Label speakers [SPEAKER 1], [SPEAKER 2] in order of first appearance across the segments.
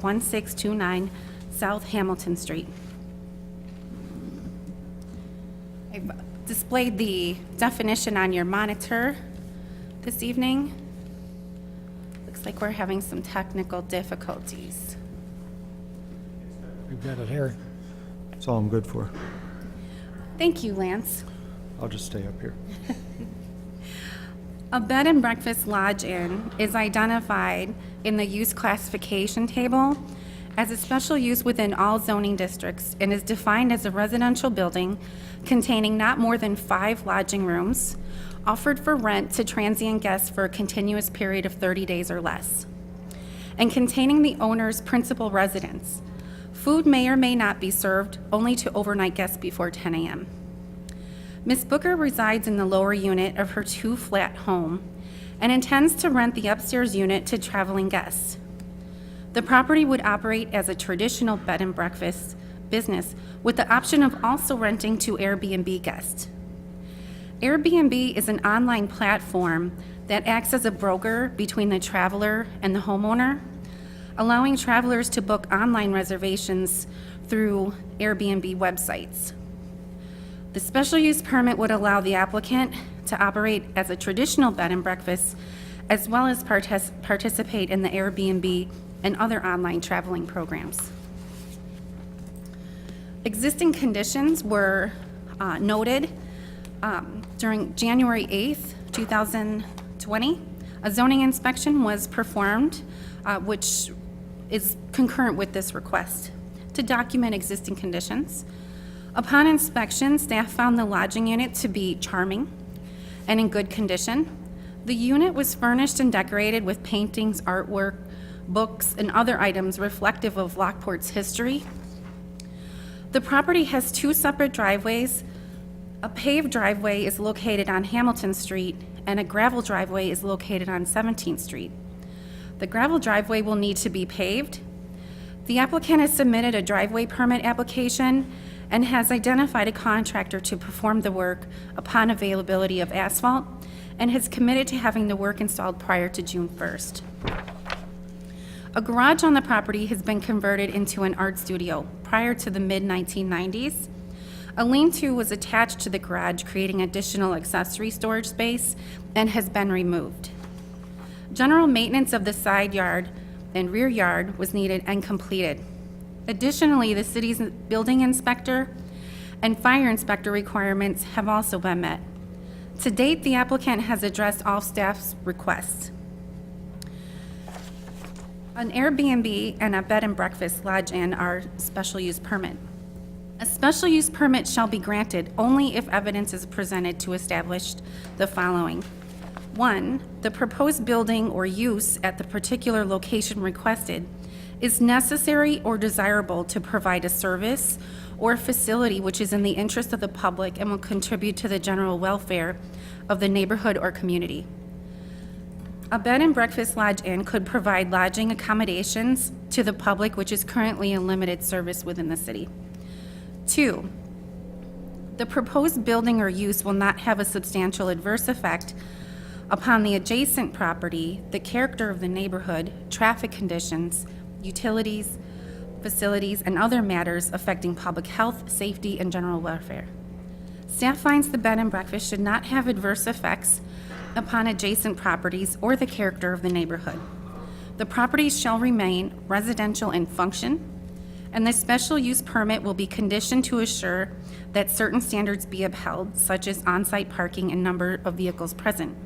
[SPEAKER 1] 1629 South Hamilton Street. I've displayed the definition on your monitor this evening. Looks like we're having some technical difficulties.
[SPEAKER 2] We've got it here.
[SPEAKER 3] That's all I'm good for.
[SPEAKER 1] Thank you, Lance.
[SPEAKER 3] I'll just stay up here.
[SPEAKER 1] A bed and breakfast lodge-in is identified in the use classification table as a special use within all zoning districts and is defined as a residential building containing not more than 5 lodging rooms offered for rent to transient guests for a continuous period of 30 days or less, and containing the owner's principal residence. Food may or may not be served only to overnight guests before 10 a.m. Ms. Booker resides in the lower unit of her 2-flat home and intends to rent the upstairs unit to traveling guests. The property would operate as a traditional bed and breakfast business with the option of also renting to Airbnb guests. Airbnb is an online platform that acts as a broker between the traveler and the homeowner, allowing travelers to book online reservations through Airbnb websites. The special use permit would allow the applicant to operate as a traditional bed and breakfast, as well as participate in the Airbnb and other online traveling programs. Existing conditions were noted during January 8th, 2020. A zoning inspection was performed, which is concurrent with this request, to document existing conditions. Upon inspection, staff found the lodging unit to be charming and in good condition. The unit was furnished and decorated with paintings, artwork, books, and other items reflective of Lockport's history. The property has 2 separate driveways. A paved driveway is located on Hamilton Street, and a gravel driveway is located on 17th Street. The gravel driveway will need to be paved. The applicant has submitted a driveway permit application and has identified a contractor to perform the work upon availability of asphalt and has committed to having the work installed prior to June 1st. A garage on the property has been converted into an art studio prior to the mid-1990s. A lean-to was attached to the garage, creating additional accessory storage space, and has been removed. General maintenance of the side yard and rear yard was needed and completed. Additionally, the city's building inspector and fire inspector requirements have also been met. To date, the applicant has addressed all staff's requests. An Airbnb and a bed and breakfast lodge-in are special use permit. A special use permit shall be granted only if evidence is presented to establish the following. 1, the proposed building or use at the particular location requested is necessary or desirable to provide a service or facility which is in the interest of the public and will contribute to the general welfare of the neighborhood or community. A bed and breakfast lodge-in could provide lodging accommodations to the public, which is currently a limited service within the city. 2, the proposed building or use will not have a substantial adverse effect upon the adjacent property, the character of the neighborhood, traffic conditions, utilities, facilities, and other matters affecting public health, safety, and general welfare. Staff finds the bed and breakfast should not have adverse effects upon adjacent properties or the character of the neighborhood. The properties shall remain residential in function, and the special use permit will be conditioned to assure that certain standards be upheld, such as on-site parking and number of vehicles present.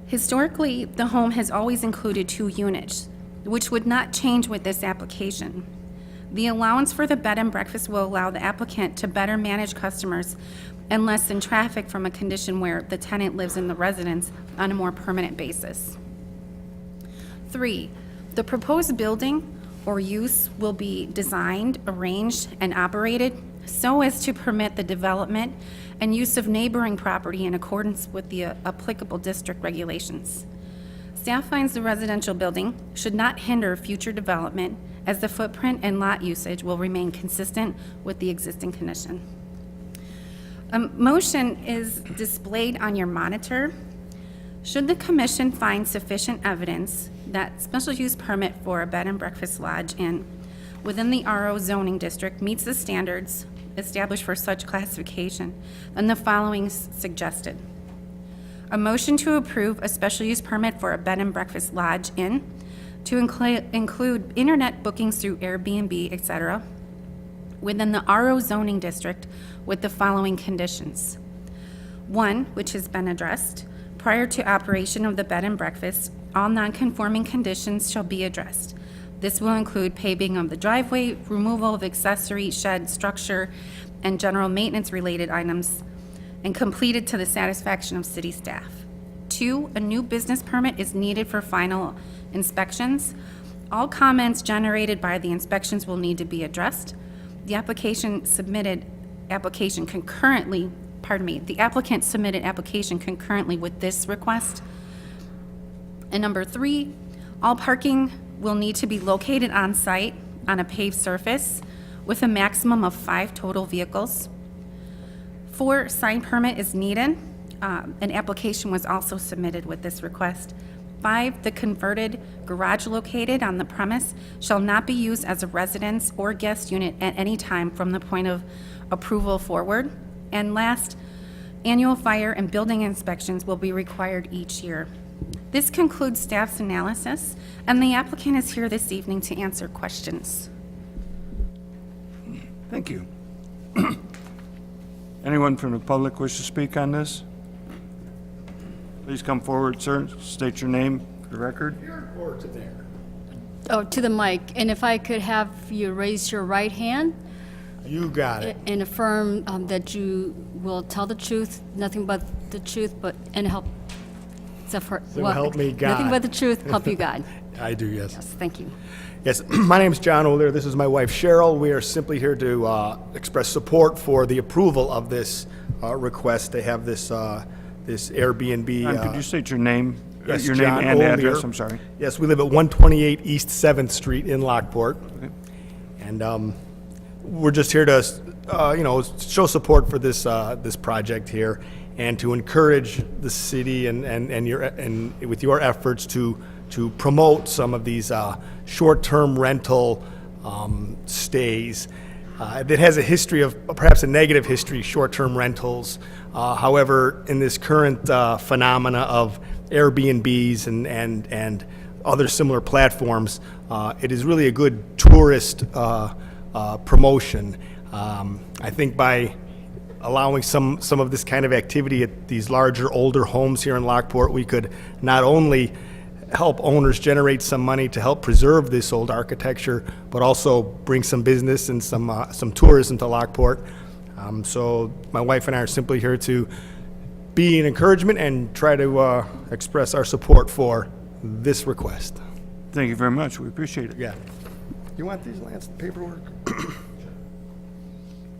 [SPEAKER 1] Historically, the home has always included 2 units, which would not change with this application. The allowance for the bed and breakfast will allow the applicant to better manage customers and lessen traffic from a condition where the tenant lives in the residence on a more permanent basis. 3, the proposed building or use will be designed, arranged, and operated so as to permit the development and use of neighboring property in accordance with the applicable district regulations. Staff finds the residential building should not hinder future development as the footprint and lot usage will remain consistent with the existing condition. A motion is displayed on your monitor. Should the commission find sufficient evidence that special use permit for a bed and breakfast lodge inn within the RO zoning district meets the standards established for such classification, then the following is suggested. A motion to approve a special use permit for a bed and breakfast lodge inn to include internet bookings through Airbnb, etc., within the RO zoning district with the following conditions. One, which has been addressed, prior to operation of the bed and breakfast, all non-conforming conditions shall be addressed. This will include paving of the driveway, removal of accessory shed structure, and general maintenance-related items, and completed to the satisfaction of city staff. Two, a new business permit is needed for final inspections. All comments generated by the inspections will need to be addressed. The applicant submitted application concurrently with this request. And number three, all parking will need to be located on site on a paved surface with a maximum of 5 total vehicles. 4, sign permit is needed. An application was also submitted with this request. 5, the converted garage located on the premise shall not be used as a residence or guest unit at any time from the point of approval forward. And last, annual fire and building inspections will be required each year. This concludes staff's analysis, and the applicant is here this evening to answer questions.
[SPEAKER 2] Thank you. Anyone from the public wish to speak on this? Please come forward, sir. State your name for the record.
[SPEAKER 4] Here or to there?
[SPEAKER 5] Oh, to the mic. And if I could have you raise your right hand
[SPEAKER 4] You got it.
[SPEAKER 5] and affirm that you will tell the truth, nothing but the truth, and help, except for,
[SPEAKER 4] So help me God.
[SPEAKER 5] Nothing but the truth, help you God.
[SPEAKER 4] I do, yes.
[SPEAKER 5] Yes, thank you.
[SPEAKER 4] Yes, my name is John Older. This is my wife Cheryl. We are simply here to express support for the approval of this request to have this this Airbnb.
[SPEAKER 2] John, could you state your name?
[SPEAKER 4] Yes,
[SPEAKER 2] Your name
[SPEAKER 4] John
[SPEAKER 2] and
[SPEAKER 4] Older.
[SPEAKER 2] address, I'm sorry.
[SPEAKER 4] Yes, we live at 128 East 7th Street in Lockport. And we're just here to, show support for this this project here, and to encourage the city and with your efforts to promote some of these short-term rental stays. That has a history of, perhaps a negative history, short-term rentals. However, in this current phenomena of Airbnbs and other similar platforms, it is really a good tourist promotion. I think by allowing some of this kind of activity at these larger, older homes here in Lockport, we could not only help owners generate some money to help preserve this old architecture, but also bring some business and some tourism to Lockport. So my wife and I are simply here to be an encouragement and try to express our support for this request.
[SPEAKER 2] Thank you very much. We appreciate it.
[SPEAKER 4] Yeah. You want these, Lance, paperwork?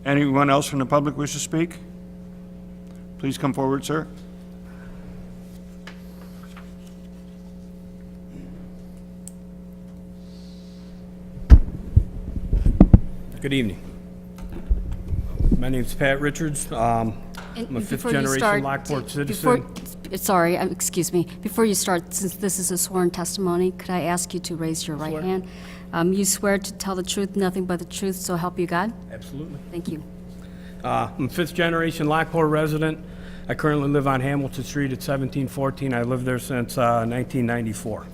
[SPEAKER 2] Anyone else from the public wish to speak? Please come forward, sir.
[SPEAKER 6] Good evening. My name's Pat Richards. I'm a
[SPEAKER 5] Before you
[SPEAKER 6] fifth-generation
[SPEAKER 5] start,
[SPEAKER 6] Lockport citizen.
[SPEAKER 5] Excuse me. Before you start, since this is a sworn testimony, could I ask you to raise your right hand? You swear to tell the truth, nothing but the truth, so help you God?
[SPEAKER 6] Absolutely.
[SPEAKER 5] Thank you.
[SPEAKER 6] I'm a fifth-generation Lockport resident. I currently live on Hamilton Street at 1714. I lived there since 1994.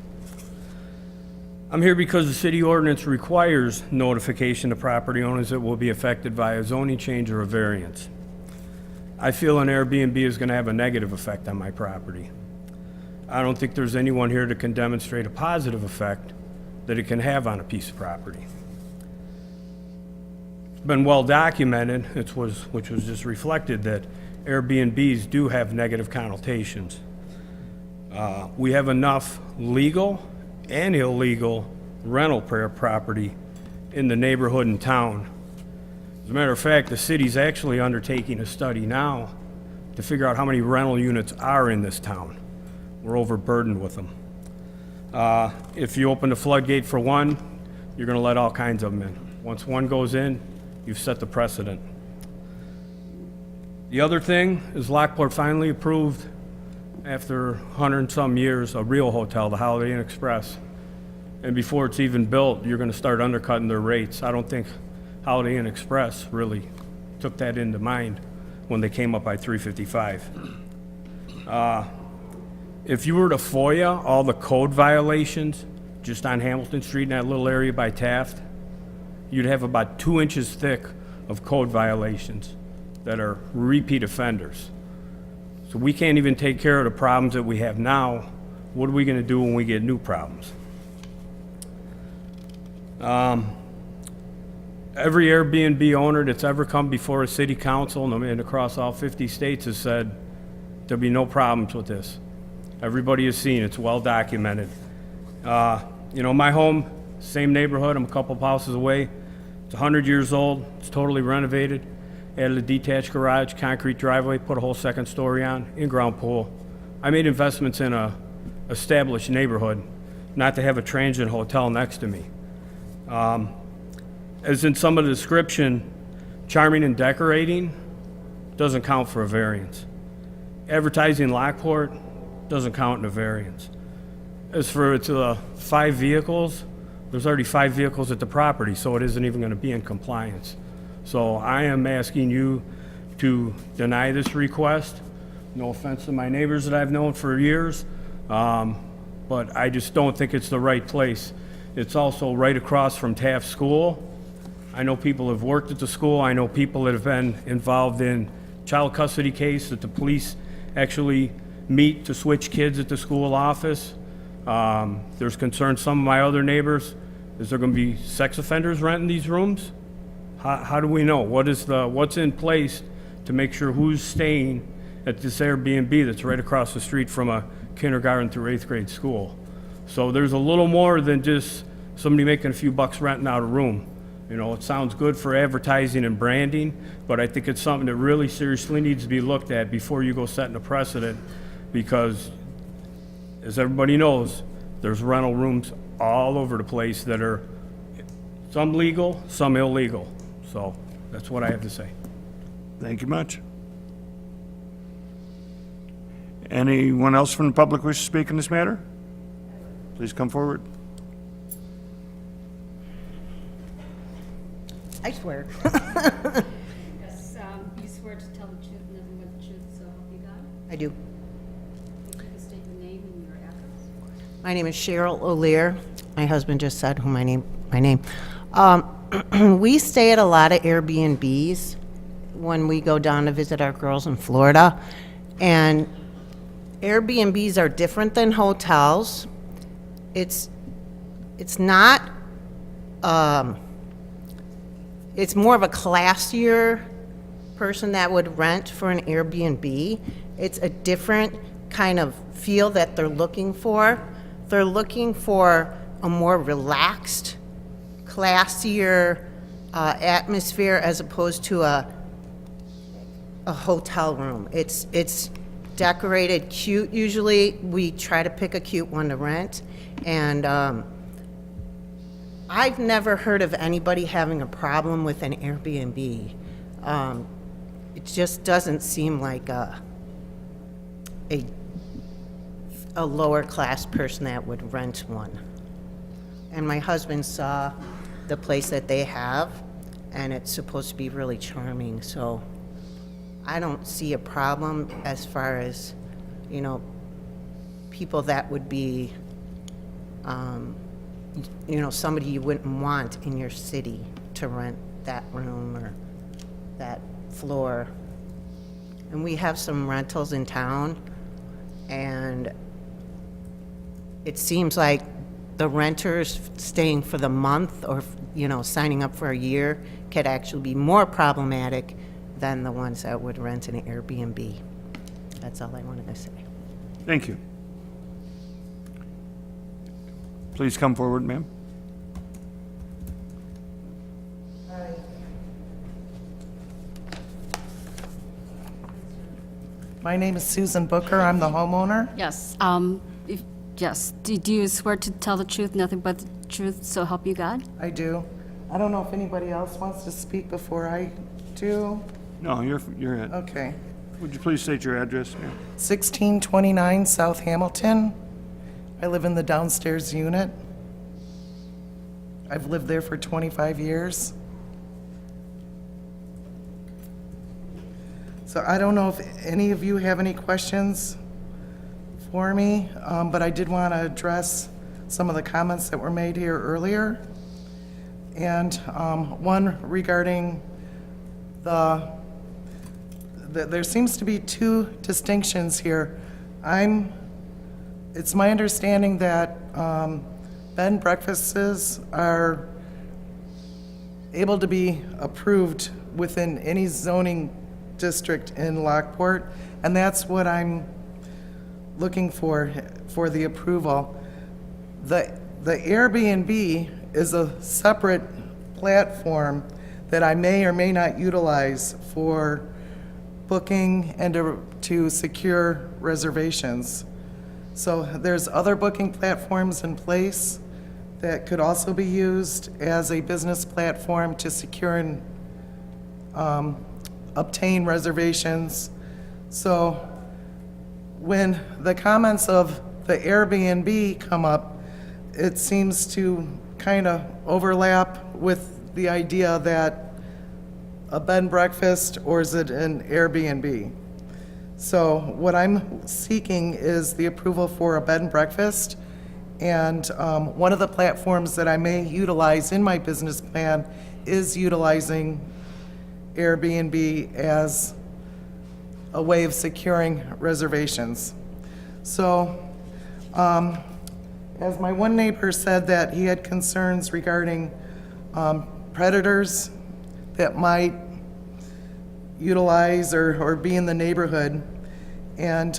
[SPEAKER 6] I'm here because the city ordinance requires notification to property owners that will be affected by a zoning change or a variance. I feel an Airbnb is going to have a negative effect on my property. I don't think there's anyone here that can demonstrate a positive effect that it can have on a piece of property. It's been well documented, which was just reflected, that Airbnbs do have negative connotations. We have enough legal and illegal rental property in the neighborhood and town. As a matter of fact, the city's actually undertaking a study now to figure out how many rental units are in this town. We're overburdened with them. If you open the floodgate for one, you're going to let all kinds of them in. Once one goes in, you've set the precedent. The other thing is Lockport finally approved, after 100 and some years, a real hotel, the Holiday Inn Express. And before it's even built, you're gonna start undercutting their rates. I don't think Holiday Inn Express really took that into mind when they came up by 355. If you were to FOIA all the code violations just on Hamilton Street in that little area by Taft, you'd have about 2 inches thick of code violations that are repeat offenders. So we can't even take care of the problems that we have now. What are we gonna do when we get new problems? Every Airbnb owner that's ever come before a city council and across all 50 states has said there'll be no problems with this. Everybody has seen, it's well documented. You know, my home, same neighborhood, I'm a couple of houses away. It's 100 years old, it's totally renovated. Added a detached garage, concrete driveway, put a whole second story on, in-ground pool. I made investments in a established neighborhood, not to have a transient hotel next to me. As in some of the description, charming and decorating doesn't count for a variance. Advertising Lockport doesn't count in a variance. As for it's 5 vehicles, there's already 5 vehicles at the property, so it isn't even gonna be in compliance. So I am asking you to deny this request. No offense to my neighbors that I've known for years, but I just don't think it's the right place. It's also right across from Taft School. I know people have worked at the school. I know people that have been involved in child custody case that the police actually meet to switch kids at the school office. There's concern, some of my other neighbors, is there gonna be sex offenders renting these rooms? How do we know? What's in place to make sure who's staying at this Airbnb that's right across the street from a kindergarten through 8th grade school? So there's a little more than just somebody making a few bucks renting out a room. You know, it sounds good for advertising and branding, but I think it's something that really seriously needs to be looked at before you go setting a precedent, because as everybody knows, there's rental rooms all over the place that are some legal, some illegal. So that's what I have to say.
[SPEAKER 2] Thank you much. Anyone else from the public wish to speak in this matter? Please come forward.
[SPEAKER 7] I swear.
[SPEAKER 5] Yes, you swear to tell the truth, nothing but the truth, so help you God?
[SPEAKER 7] I do.
[SPEAKER 5] If you can state your name and your address.
[SPEAKER 7] My name is Cheryl O'Lear. My husband just said who my name. We stay at a lot of Airbnbs when we go down to visit our girls in Florida. And Airbnbs are different than hotels. It's not, it's more of a classier person that would rent for an Airbnb. It's a different kind of feel that they're looking for. They're looking for a more relaxed, classier atmosphere as opposed to a hotel room. It's decorated cute usually. We try to pick a cute one to rent. And I've never heard of anybody having a problem with an Airbnb. It just doesn't seem like a lower class person that would rent one. And my husband saw the place that they have, and it's supposed to be really charming, so I don't see a problem as far as, you know, people that would be, you know, somebody you wouldn't want in your city to rent that room or that floor. And we have some rentals in town, and it seems like the renters staying for the month or, you know, signing up for a year could actually be more problematic than the ones that would rent an Airbnb. That's all I wanted to say.
[SPEAKER 2] Thank you. Please come forward, ma'am.
[SPEAKER 8] My name is Susan Booker. I'm the homeowner.
[SPEAKER 5] Yes, yes. Do you swear to tell the truth, nothing but the truth, so help you God?
[SPEAKER 8] I do. I don't know if anybody else wants to speak before I do.
[SPEAKER 2] No, you're it.
[SPEAKER 8] Okay.
[SPEAKER 2] Would you please state your address, ma'am?
[SPEAKER 8] 1629 South Hamilton. I live in the downstairs unit. I've lived there for 25 years. So I don't know if any of you have any questions for me, but I did want to address some of the comments that were made here earlier. And one regarding there seems to be two distinctions here. It's my understanding that bed and breakfasts are able to be approved within any zoning district in Lockport, and that's what I'm looking for the approval. The Airbnb is a separate platform that I may or may not utilize for booking and to secure reservations. So there's other booking platforms in place that could also be used as a business platform to secure and obtain reservations. So when the comments of the Airbnb come up, it seems to kind of overlap with the idea that a bed and breakfast, or is it an Airbnb? So what I'm seeking is the approval for a bed and breakfast, and one of the platforms that I may utilize in my business plan is utilizing Airbnb as a way of securing reservations. So, as my one neighbor said that he had concerns regarding predators that might utilize or be in the neighborhood. And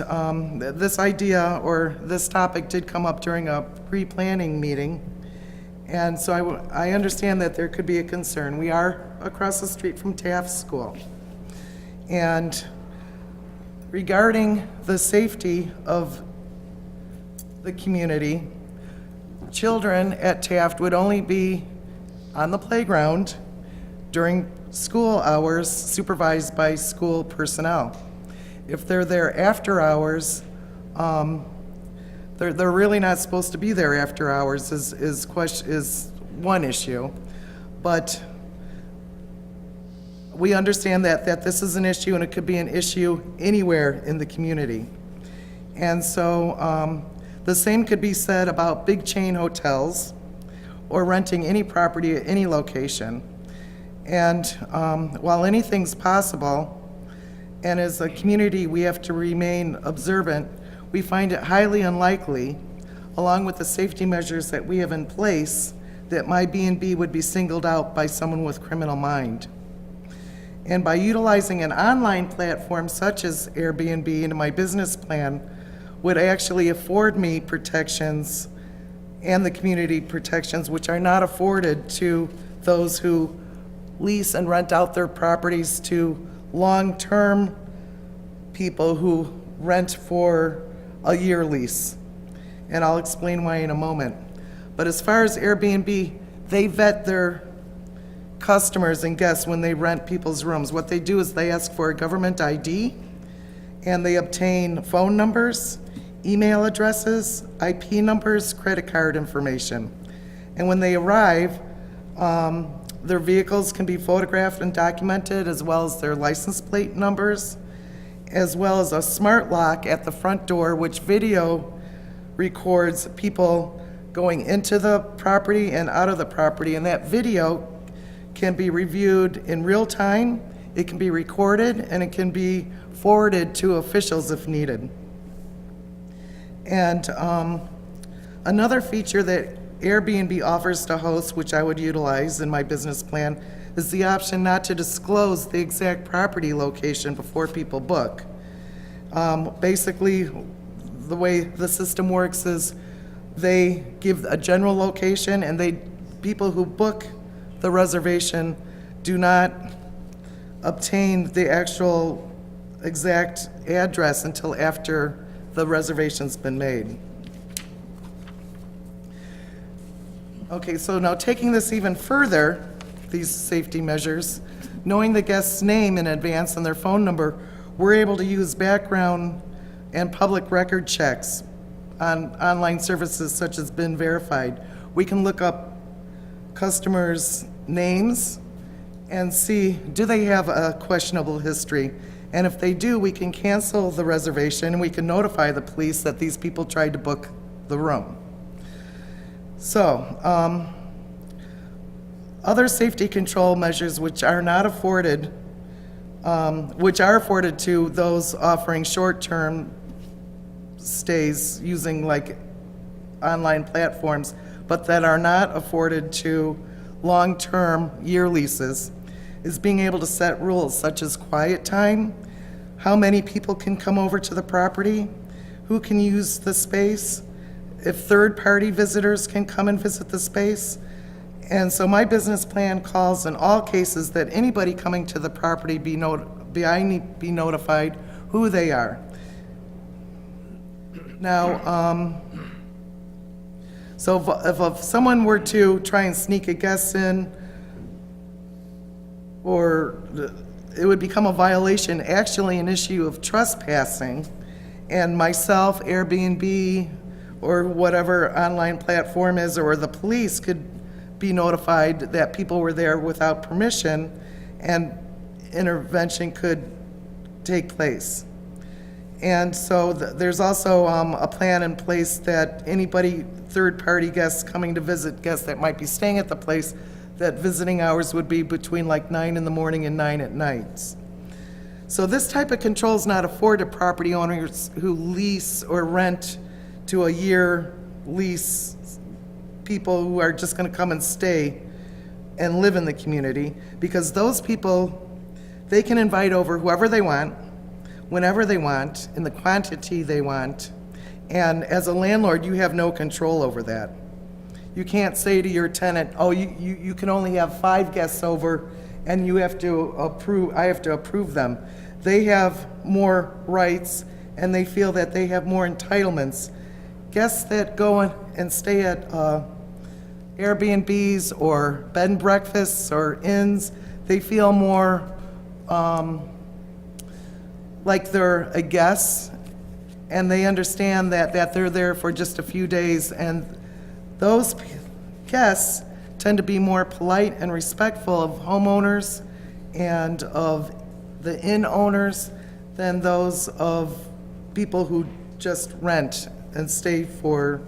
[SPEAKER 8] this idea or this topic did come up during a pre-planning meeting. And so I understand that there could be a concern. We are across the street from Taft School. And regarding the safety of the community, children at Taft would only be on the playground during school hours supervised by school personnel. If they're there after hours, they're really not supposed to be there after hours is one issue. But we understand that this is an issue, and it could be an issue anywhere in the community. And so the same could be said about big chain hotels or renting any property at any location. And while anything's possible, and as a community we have to remain observant, we find it highly unlikely, along with the safety measures that we have in place, that my B&B would be singled out by someone with criminal mind. And by utilizing an online platform such as Airbnb in my business plan would actually afford me protections and the community protections which are not afforded to those who lease and rent out their properties to long-term people who rent for a year lease. And I'll explain why in a moment. But as far as Airbnb, they vet their customers and guests when they rent people's rooms. What they do is they ask for a government ID, and they obtain phone numbers, email addresses, IP numbers, credit card information. And when they arrive, their vehicles can be photographed and documented, as well as their license plate numbers, as well as a smart lock at the front door, which video records people going into the property and out of the property. And that video can be reviewed in real time, it can be recorded, and it can be forwarded to officials if needed. And another feature that Airbnb offers to hosts, which I would utilize in my business plan, is the option not to disclose the exact property location before people book. Basically, the way the system works is they give a general location, and people who book the reservation do not obtain the actual exact address until after the reservation's been made. Okay, so now taking this even further, these safety measures, knowing the guest's name in advance and their phone number, we're able to use background and public record checks on online services such as Been Verified. We can look up customers' names and see, do they have a questionable history? And if they do, we can cancel the reservation and we can notify the police that these people tried to book the room. So, other safety control measures which are not afforded, which are afforded to those offering short-term stays using like online platforms, but that are not afforded to long-term year leases, is being able to set rules such as quiet time, how many people can come over to the property, who can use the space, if third-party visitors can come and visit the space. And so my business plan calls in all cases that anybody coming to the property be notified who they are. Now, so if someone were to try and sneak a guest in, or it would become a violation, actually an issue of trespassing, and myself, Airbnb, or whatever online platform is, or the police could be notified that people were there without permission, and intervention could take place. And so there's also a plan in place that anybody, third-party guests coming to visit, guests that might be staying at the place, that visiting hours would be between like 9 in the morning and 9 at night. So this type of control is not afforded to property owners who lease or rent to a year lease, people who are just going to come and stay and live in the community, because those people, they can invite over whoever they want, whenever they want, in the quantity they want, and as a landlord, you have no control over that. You can't say to your tenant, oh, you can only have 5 guests over, and you have to approve, I have to approve them. They have more rights, and they feel that they have more entitlements. Guests that go in and stay at Airbnbs or bed and breakfasts or inns, they feel more like they're a guest, and they understand that they're there for just a few days, and those guests tend to be more polite and respectful of homeowners and of the inn owners than those of people who just rent and stay for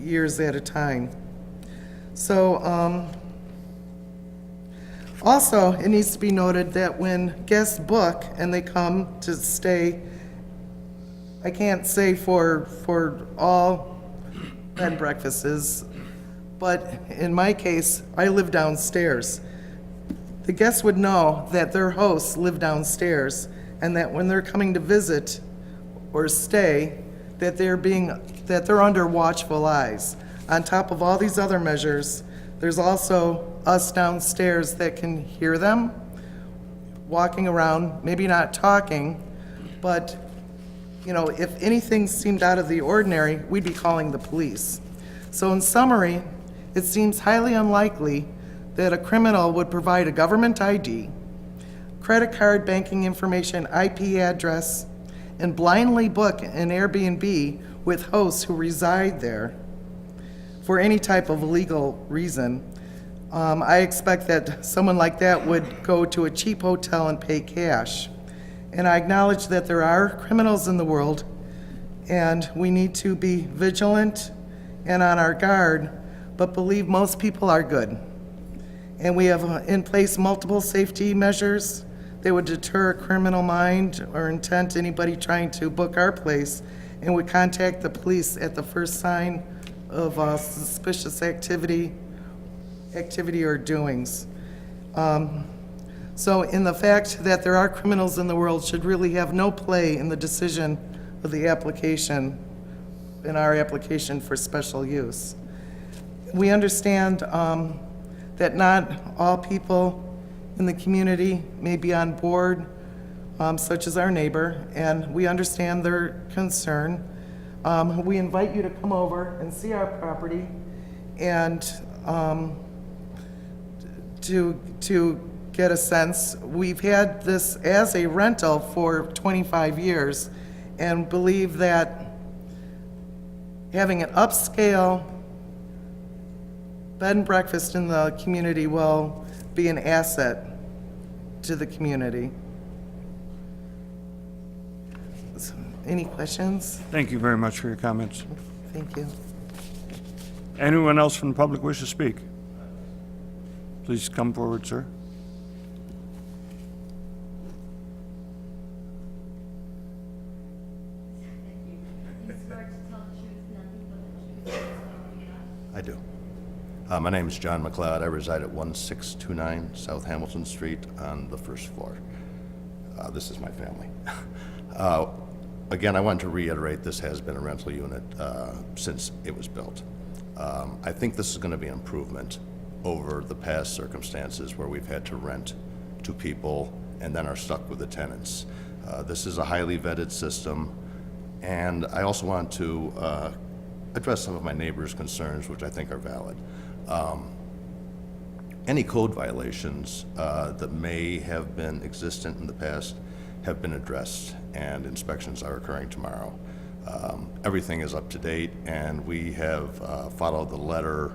[SPEAKER 8] years at a time. So, also, it needs to be noted that when guests book and they come to stay, I can't say for all bed and breakfasts, but in my case, I live downstairs. The guests would know that their hosts live downstairs, and that when they're coming to visit or stay, that they're under watchful eyes. On top of all these other measures, there's also us downstairs that can hear them walking around, maybe not talking, but you know, if anything seemed out of the ordinary, we'd be calling the police. So in summary, it seems highly unlikely that a criminal would provide a government ID, credit card, banking information, IP address, and blindly book an Airbnb with hosts who reside there for any type of legal reason. I expect that someone like that would go to a cheap hotel and pay cash. And I acknowledge that there are criminals in the world, and we need to be vigilant and on our guard, but believe most people are good. And we have in place multiple safety measures that would deter a criminal mind or intent anybody trying to book our place, and would contact the police at the first sign of suspicious activity or doings. So in the fact that there are criminals in the world should really have no play in the decision of the application, in our application for special use. We understand that not all people in the community may be on board, such as our neighbor, and we understand their concern. We invite you to come over and see our property and to get a sense. We've had this as a rental for 25 years and believe that having an upscale bed and breakfast in the community will be an asset to the community. So, any questions?
[SPEAKER 2] Thank you very much for your comments.
[SPEAKER 8] Thank you.
[SPEAKER 2] Anyone else from the public wish to speak? Please come forward, sir.
[SPEAKER 9] I do. My name is John McLeod. I reside at 1629 South Hamilton Street on the first floor. This is my family. Again, I want to reiterate, this has been a rental unit since it was built. I think this is going to be an improvement over the past circumstances where we've had to rent to people and then are stuck with the tenants. This is a highly vetted system, and I also want to address some of my neighbors' concerns, which I think are valid. Any code violations that may have been existent in the past have been addressed, and inspections are occurring tomorrow. Everything is up to date, and we have followed the letter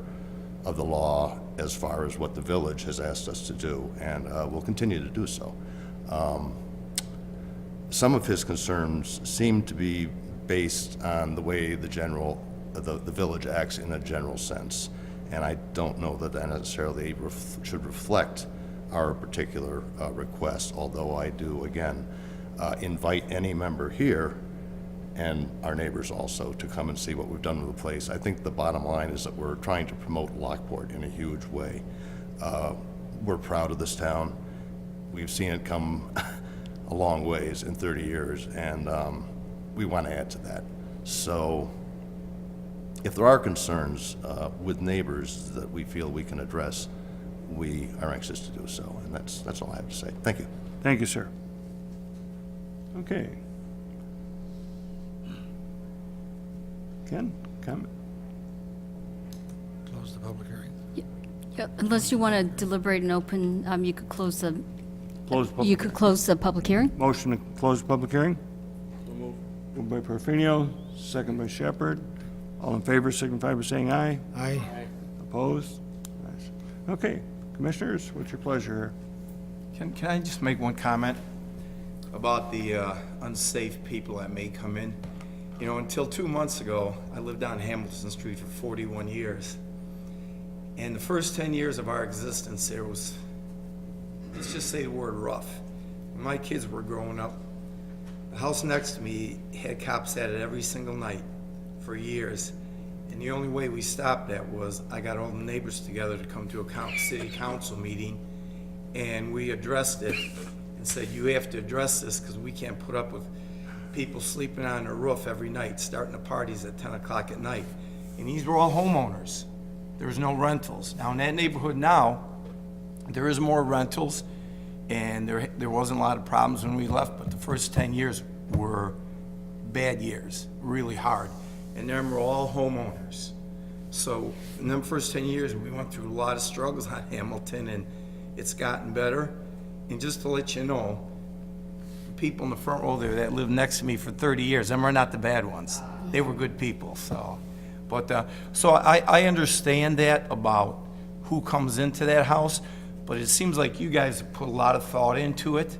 [SPEAKER 9] of the law as far as what the village has asked us to do, and we'll continue to do so. Some of his concerns seem to be based on the way the village acts in a general sense, and I don't know that that necessarily should reflect our particular request, although I do, again, invite any member here and our neighbors also to come and see what we've done with the place. I think the bottom line is that we're trying to promote Lockport in a huge way. We're proud of this town. We've seen it come a long ways in 30 years, and we want to add to that. So if there are concerns with neighbors that we feel we can address, we are anxious to do so, and that's all I have to say. Thank you.
[SPEAKER 2] Thank you, sir. Okay. Ken, comment?
[SPEAKER 10] Close the public hearing.
[SPEAKER 5] Yeah, unless you want to deliberate and open, you could close the,
[SPEAKER 2] Close the public
[SPEAKER 5] you could close the public hearing?
[SPEAKER 2] Motion to close the public hearing? Moved by Perfino, second by Shepherd. All in favor signify by saying aye.
[SPEAKER 10] Aye.
[SPEAKER 2] Opposed? Nice. Okay, commissioners, what's your pleasure here?
[SPEAKER 11] Can I just make one comment about the unsafe people that may come in? You know, until 2 months ago, I lived on Hamilton Street for 41 years. And the first 10 years of our existence, there was, let's just say the word rough. When my kids were growing up, the house next to me had cops at it every single night for years. And the only way we stopped that was I got all the neighbors together to come to a city council meeting, and we addressed it and said, you have to address this because we can't put up with people sleeping on the roof every night, starting the parties at 10 o'clock at night. And these were all homeowners. There was no rentals. Now, in that neighborhood now, there is more rentals, and there wasn't a lot of problems when we left, but the first 10 years were bad years, really hard. And them were all homeowners. So in them first 10 years, we went through a lot of struggles on Hamilton, and it's gotten better. And just to let you know, the people in the front row there that lived next to me for 30 years, them are not the bad ones. They were good people, so. But, so I understand that about who comes into that house, but it seems like you guys have put a lot of thought into it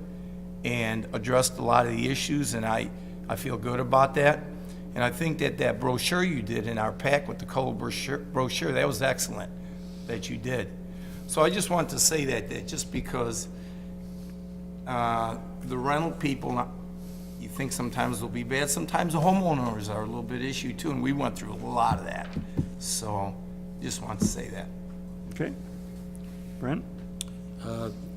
[SPEAKER 11] and addressed a lot of the issues, and I feel good about that. And I think that brochure you did in our pack with the color brochure, that was excellent that you did. So I just want to say that just because the rental people, you think sometimes they'll be bad, sometimes the homeowners are a little bit issue too, and we went through a lot of that. So just want to say that.
[SPEAKER 2] Okay. Brent?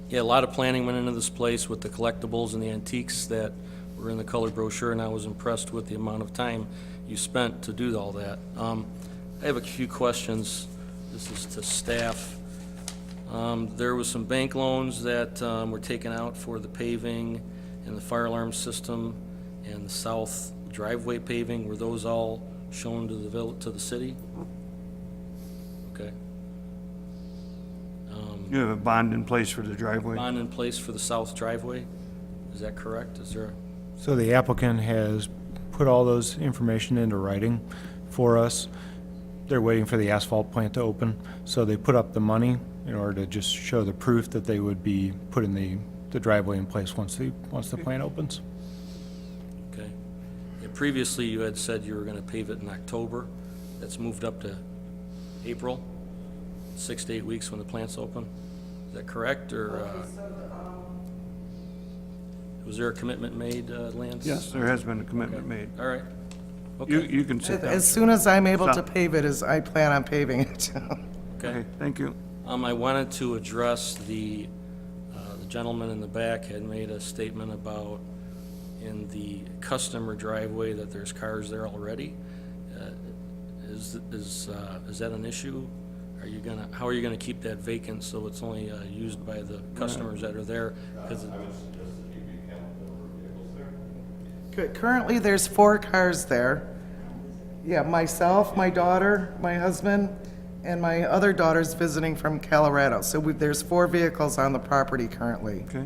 [SPEAKER 12] Yeah, a lot of planning went into this place with the collectibles and the antiques that were in the color brochure, and I was impressed with the amount of time you spent to do all that. I have a few questions. This is to staff. There was some bank loans that were taken out for the paving and the fire alarm system and the south driveway paving. Were those all shown to the city? Okay.
[SPEAKER 2] You have a bond in place for the driveway?
[SPEAKER 12] Bond in place for the south driveway? Is that correct? Is there?
[SPEAKER 3] So the applicant has put all those information into writing for us. they're waiting for the asphalt plant to open, so they put up the money in order to just show the proof that they would be putting the driveway in place once the plant opens.
[SPEAKER 12] Okay. Yeah, previously, you had said you were going to pave it in October. That's moved up to April, 6 to 8 weeks when the plant's open. Is that correct, or was there a commitment made, Lance?
[SPEAKER 2] Yes, there has been a commitment made.
[SPEAKER 12] All right. Okay.
[SPEAKER 2] You can sit down.
[SPEAKER 8] As soon as I'm able to
[SPEAKER 2] Stop.
[SPEAKER 8] pave it, I plan on paving it.
[SPEAKER 2] Okay, thank you.
[SPEAKER 12] I wanted to address the gentleman in the back had made a statement about in the customer driveway that there's cars there already. Is that an issue? How are you gonna keep that vacant so it's only used by the customers that are there? 'Cause
[SPEAKER 8] Currently, there's 4 cars there. Yeah, myself, my daughter, my husband, and my other daughter's visiting from Colorado. So there's 4 vehicles on the property currently.
[SPEAKER 2] Okay,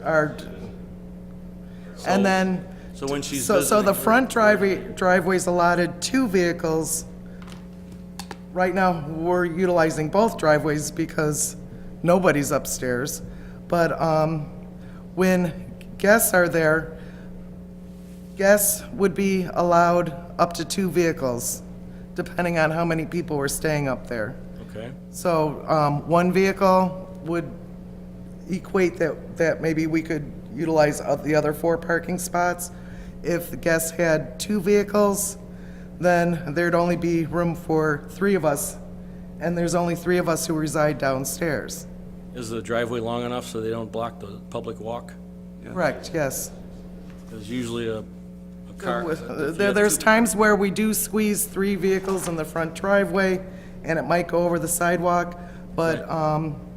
[SPEAKER 8] Are, and then,
[SPEAKER 12] So when she's
[SPEAKER 8] so the
[SPEAKER 12] visiting-
[SPEAKER 8] front driveway's allotted 2 vehicles. Right now, we're utilizing both driveways because nobody's upstairs. But when guests are there, guests would be allowed up to 2 vehicles, depending on how many people were staying up there.
[SPEAKER 12] Okay,
[SPEAKER 8] So 1 vehicle would equate that maybe we could utilize the other 4 parking spots. If the guests had 2 vehicles, then there'd only be room for 3 of us, and there's only 3 of us who reside downstairs.
[SPEAKER 12] is the driveway long enough so they don't block the public walk?
[SPEAKER 8] Correct, yes.
[SPEAKER 12] There's usually a car.
[SPEAKER 8] There's times where we do squeeze 3 vehicles in the front driveway, and it might go over the sidewalk, but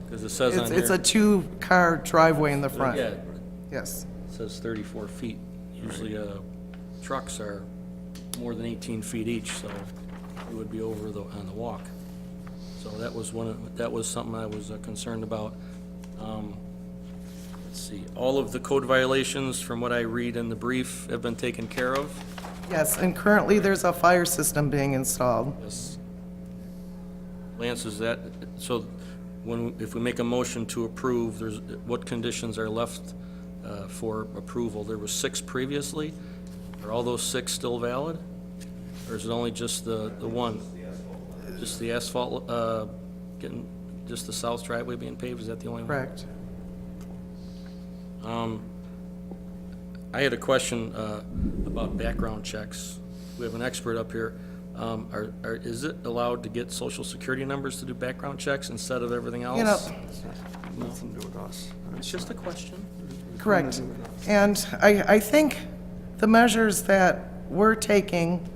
[SPEAKER 12] Because it says on here.
[SPEAKER 8] it's a 2-car driveway in the front.
[SPEAKER 12] Yeah,
[SPEAKER 8] Yes.
[SPEAKER 12] it says 34 feet. Usually trucks are more than 18 feet each, so it would be over on the walk. So that was something I was concerned about. Let's see, all of the code violations, from what I read in the brief, have been taken care of?
[SPEAKER 8] Yes, and currently there's a fire system being installed.
[SPEAKER 12] Yes. Lance, is that, so if we make a motion to approve, what conditions are left for approval? There were 6 previously. Are all those 6 still valid? Or is it only just the one? Just the asphalt, just the south driveway being paved, is that the only one?
[SPEAKER 8] Correct.
[SPEAKER 12] I had a question about background checks. We have an expert up here. Is it allowed to get social security numbers to do background checks instead of everything else?
[SPEAKER 8] You know,
[SPEAKER 2] nothing to do with us.
[SPEAKER 12] It's just a question.
[SPEAKER 8] correct. And I think the measures that we're taking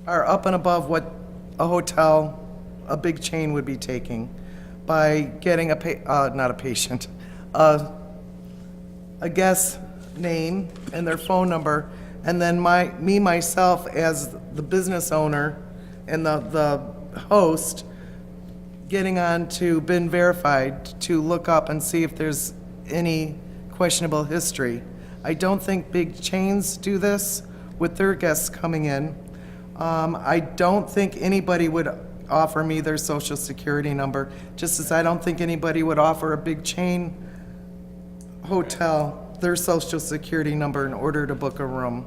[SPEAKER 8] are up and above what a hotel, a big chain would be taking by getting not a patient, a guest's name and their phone number, and then myself as the business owner and the host getting on to Been Verified to look up and see if there's any questionable history. I don't think big chains do this with their guests coming in. I don't think anybody would offer me their social security number, just as I don't think anybody would offer a big chain hotel their social security number in order to book a room.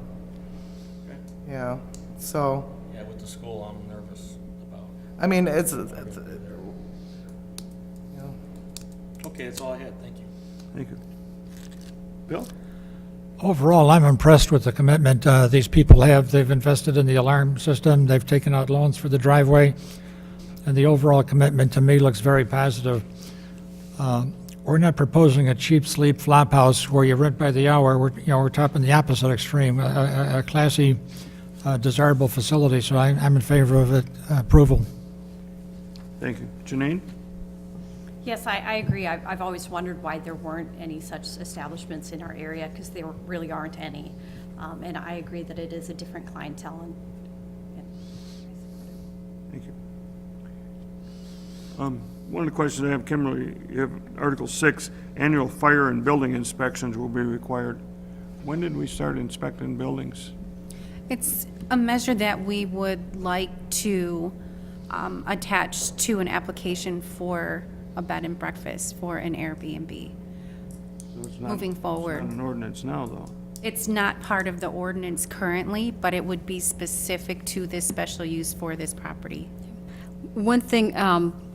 [SPEAKER 8] Yeah, so,
[SPEAKER 12] Yeah, with the school, I'm nervous about.
[SPEAKER 8] I mean,
[SPEAKER 12] Okay, that's all I had, thank you.
[SPEAKER 2] Thank you. Bill?
[SPEAKER 10] Overall, I'm impressed with the commitment these people have. They've invested in the alarm system, they've taken out loans for the driveway, and the overall commitment to me looks very positive. We're not proposing a cheap sleep flop house where you rent by the hour. We're topping the opposite extreme, a classy, desirable facility, so I'm in favor of it, approval.
[SPEAKER 2] Thank you. Janine?
[SPEAKER 13] Yes, I agree. I've always wondered why there weren't any such establishments in our area, because there really aren't any. And I agree that it is a different clientele. And
[SPEAKER 2] Thank you. One of the questions I have, Kimberly, you have Article 6, annual fire and building inspections will be required. When did we start inspecting buildings?
[SPEAKER 1] It's a measure that we would like to attach to an application for a bed and breakfast for an Airbnb.
[SPEAKER 2] So it's not-
[SPEAKER 1] Moving forward.
[SPEAKER 2] It's not an ordinance now, though.
[SPEAKER 1] It's not part of the ordinance currently, but it would be specific to this special use for this property.
[SPEAKER 5] One thing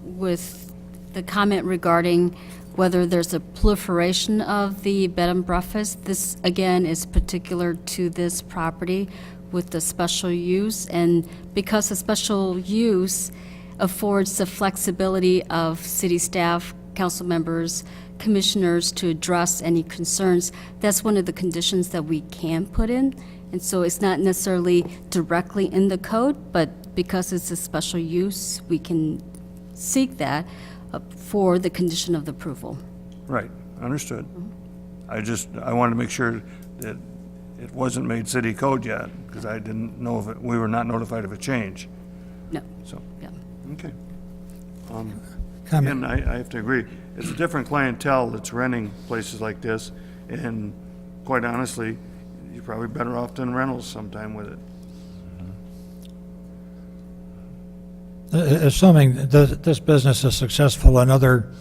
[SPEAKER 5] with the comment regarding whether there's a proliferation of the bed and breakfast, this, again, is particular to this property with the special use, and because the special use affords the flexibility of city staff, council members, commissioners to address any concerns, that's one of the conditions that we can put in. And so it's not necessarily directly in the code, but because it's a special use, we can seek that for the condition of the approval.
[SPEAKER 2] Right, understood. I wanted to make sure that it wasn't made city code yet, because I didn't know if we were not notified of a change,
[SPEAKER 5] No,
[SPEAKER 2] so,
[SPEAKER 5] yeah.
[SPEAKER 2] okay.
[SPEAKER 10] Comment.
[SPEAKER 2] And I have to agree, it's a different clientele that's renting places like this, and quite honestly, you're probably better off doing rentals sometime with it.
[SPEAKER 10] Assuming this business is successful and other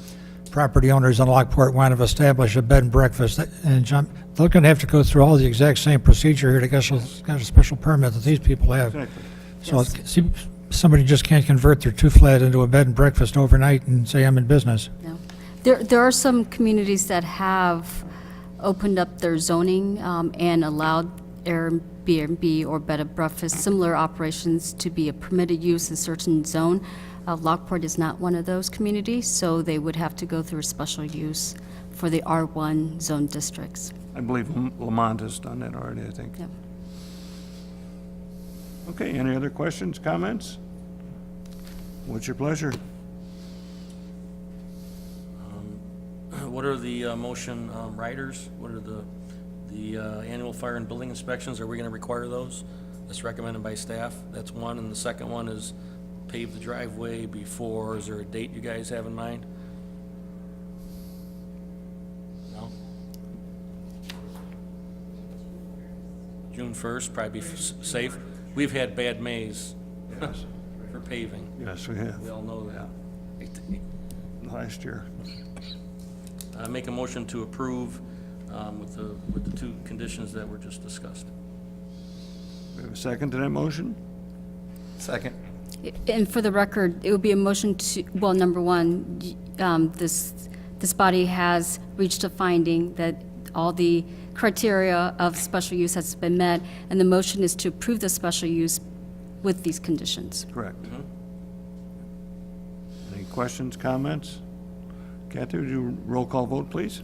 [SPEAKER 10] property owners in Lockport want to establish a bed and breakfast, and they're going to have to go through all the exact same procedure here to get a special permit that these people have.
[SPEAKER 2] Exactly.
[SPEAKER 10] So somebody just can't convert their two-flat into a bed and breakfast overnight and say, I'm in business.
[SPEAKER 5] No. There are some communities that have opened up their zoning and allowed Airbnb or bed and breakfast, similar operations to be a permitted use in certain zone. Lockport is not one of those communities, so they would have to go through a special use for the R1 zone districts.
[SPEAKER 2] I believe Lamont has done that already, I think.
[SPEAKER 5] Yep.
[SPEAKER 2] Okay, any other questions, comments? What's your pleasure?
[SPEAKER 12] What are the motion riders? What are the annual fire and building inspections? Are we going to require those? That's recommended by staff. That's one. And the second one is pave the driveway before. Is there a date you guys have in mind? No? June 1st, probably be safe. We've had bad Mays for paving.
[SPEAKER 2] Yes, we have,
[SPEAKER 12] We all know that.
[SPEAKER 2] last year.
[SPEAKER 12] Make a motion to approve with the two conditions that were just discussed.
[SPEAKER 2] We have a second to that motion?
[SPEAKER 11] Second.
[SPEAKER 5] And for the record, it would be a motion to, well, number one, this body has reached a finding that all the criteria of special use has been met, and the motion is to approve the special use with these conditions.
[SPEAKER 2] Correct. Any questions, comments? Kathy, would you roll call vote, please?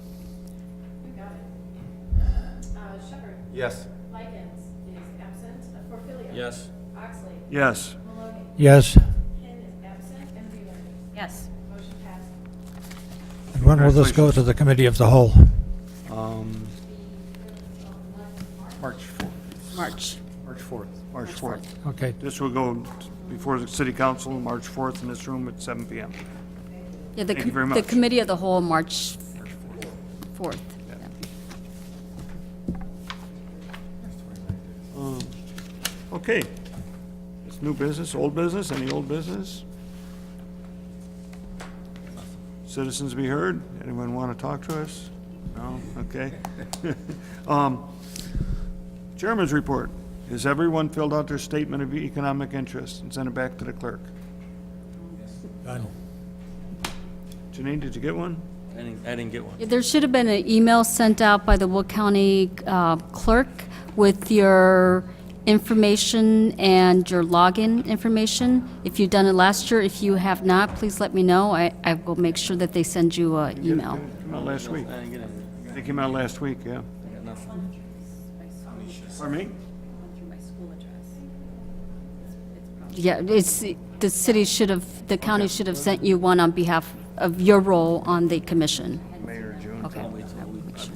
[SPEAKER 14] Shepherd.
[SPEAKER 11] Yes.
[SPEAKER 14] Likens is absent. Porfilia.
[SPEAKER 12] Yes.
[SPEAKER 14] Oxley.
[SPEAKER 2] Yes.
[SPEAKER 14] Maloney.
[SPEAKER 10] Yes.
[SPEAKER 14] Ken is absent. And Wheeler.
[SPEAKER 13] Yes.
[SPEAKER 14] Motion passed.
[SPEAKER 10] And when will this go to the committee of the whole?
[SPEAKER 11] March 4th.
[SPEAKER 5] March.
[SPEAKER 11] March 4th.
[SPEAKER 2] March 4th.
[SPEAKER 10] Okay.
[SPEAKER 2] This will go before the city council, March 4th, in this room at 7 PM.
[SPEAKER 5] Yeah,
[SPEAKER 2] Thank you very
[SPEAKER 5] the
[SPEAKER 2] much.
[SPEAKER 5] committee of the whole, March 4th.
[SPEAKER 2] Okay. It's new business, old business, any old business? Citizens be heard? Anyone want to talk to us? No? Okay. Chairman's report. Has everyone filled out their statement of economic interest and sent it back to the clerk?
[SPEAKER 10] Done.
[SPEAKER 2] Janine, did you get one?
[SPEAKER 12] I didn't get one.
[SPEAKER 5] There should have been an email sent out by the Will County clerk with your information and your login information. If you've done it last year, if you have not, please let me know. I will make sure that they send you an email.
[SPEAKER 2] It came out last week.
[SPEAKER 12] I didn't get anything.
[SPEAKER 2] It came out last week, yeah.
[SPEAKER 12] I got nothing.
[SPEAKER 2] Pardon me?
[SPEAKER 13] Through my school address.
[SPEAKER 5] Yeah, it's, the city should have, the county should have sent you one on behalf of your role on the commission.
[SPEAKER 2] May or June.
[SPEAKER 5] Okay. I will make sure.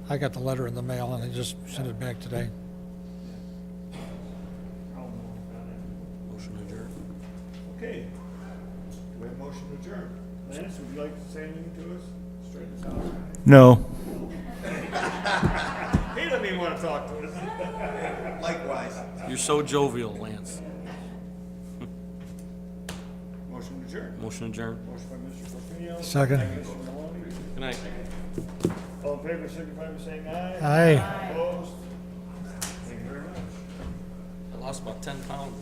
[SPEAKER 10] I got the letter in the mail and I just sent it back today.
[SPEAKER 12] Motion adjourned.
[SPEAKER 2] Okay. Do we have motion to adjourn? Lance, would you like to say anything to us?
[SPEAKER 3] No.
[SPEAKER 2] He doesn't even want to talk to us.
[SPEAKER 11] Likewise.
[SPEAKER 12] You're so jovial, Lance.
[SPEAKER 2] Motion adjourned.
[SPEAKER 12] Motion adjourned.
[SPEAKER 2] Motion by Mr. Portillo.
[SPEAKER 10] Second.
[SPEAKER 2] Mr. Maloney.
[SPEAKER 12] Good night.
[SPEAKER 2] All in favor, signify by saying aye.
[SPEAKER 10] Aye.
[SPEAKER 2] Opposed? Thank you very much.
[SPEAKER 12] I lost about 10 pounds.